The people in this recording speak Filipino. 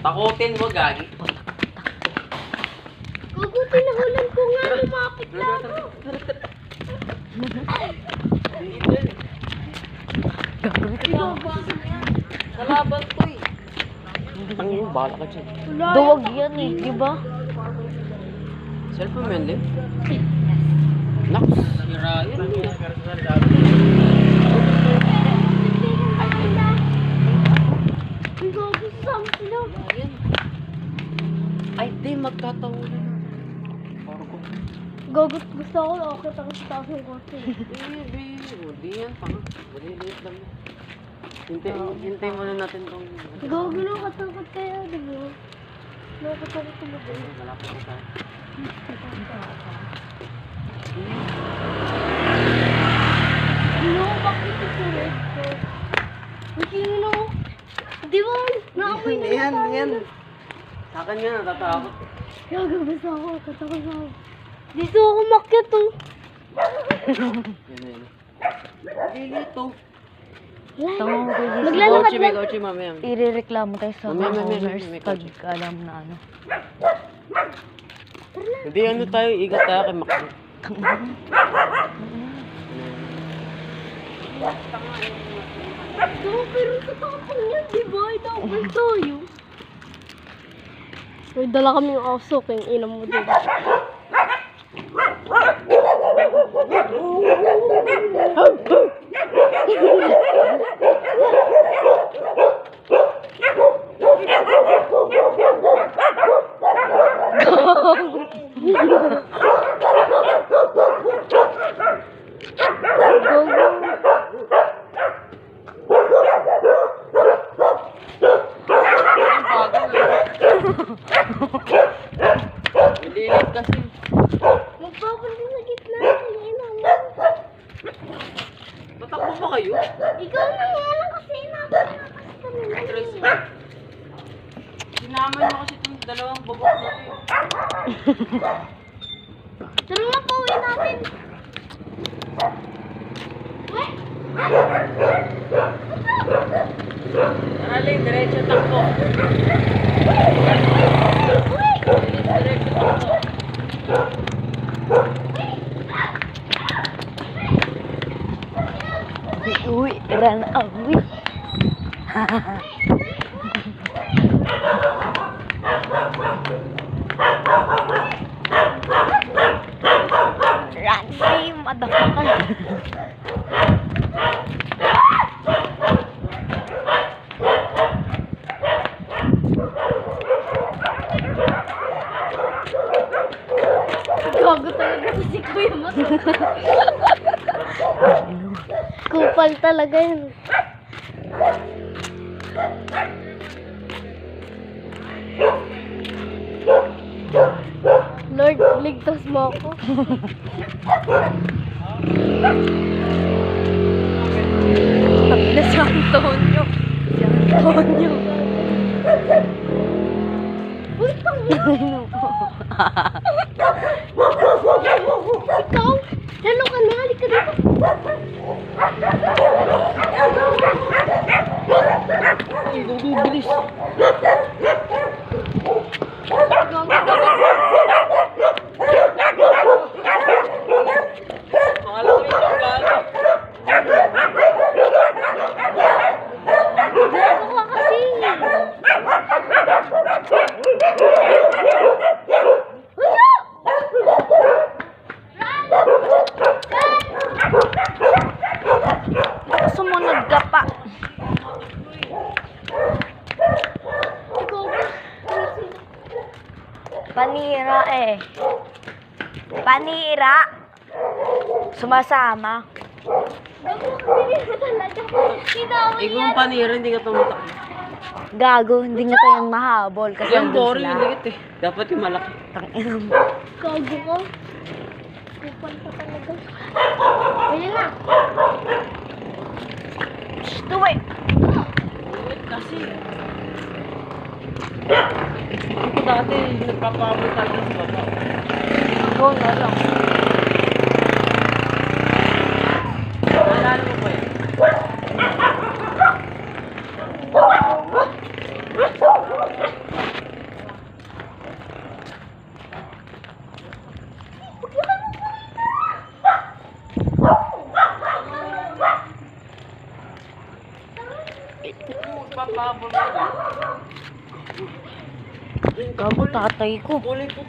Takutin mo, gagi. Gago, tinahulan ko nga. Lumapit na ako. Nalaban ko eh. Ang yun, bahala ka dyan. Duwag yan eh, di ba? Cellphone mo yan, Lim? Naks, sira yan. Ay, gago, saan sila? Ay, di, magtatawanan. Gago, gusto ko. Okay, tapos taas ng kotse. Di yan, tanga. Maliliit lang yan. Hintay muna natin tong... Gago, nakatakot kaya, di ba? Nakatakot ko ba? Malapit na tayo. Ano, bakit ito red ko? Sino? Di ba? Naamoy na Yan, tayo. yan. Sa akin yan, natatakot. Gago, basta ako. Katakot ako. Dito ako makyat oh. Yan. Lilito. Tama mo kayo. Maglalakad May lang. coach, mamaya. Irereklamo tayo sa May owners pag kotse. alam na ano. Hindi, ano tayo, igat tayo kay Macdo. Gago, pero sa tapang yan, di ba? Itapang tayo. May dala kaming aso, kaya ina mo din. Lilit kasi. Magpapunta sa gitna, kaya ina mo. Tatakbo ba kayo? Ikaw na nga lang kasi inapakas kami. Tracy. Sinama niyo kasi itong dalawang babak na ito eh. Tara nga, pauwi natin. Tara, Ling, diretso takbo. Diretso takbo. Uy, run away. Run away, motherfucker. Gago talaga si Kuya Mat. Kupal talaga yun. Lord, ligtas mo ako. Na si Antonio. Si Antonio. Uy, tangina. Ikaw? Hello ka na, halika dito. Bilis. Gago, gago. Pangalan ko yung gala. Gago ka kasi. Sumunod ka pa. Panira eh. Panira. Sumasama. Gago ka kasi talaga. Sinama Ikaw yan. ang panira, hindi ka tumatakbo. Gago, hindi nga tayo mahabol kasi Yung nandun boring, sila. hindi kita eh. Dapat yung malaki. Tangina mo. Gago ka. Kupal ka talaga. Ayun na. Shh, tuwi. Kasi. Ako dati, nagpapabot tayo sa baba. Ako na lang. Naalala mo ba yan? Habol-habol. Gago tatay ko. Kulay ko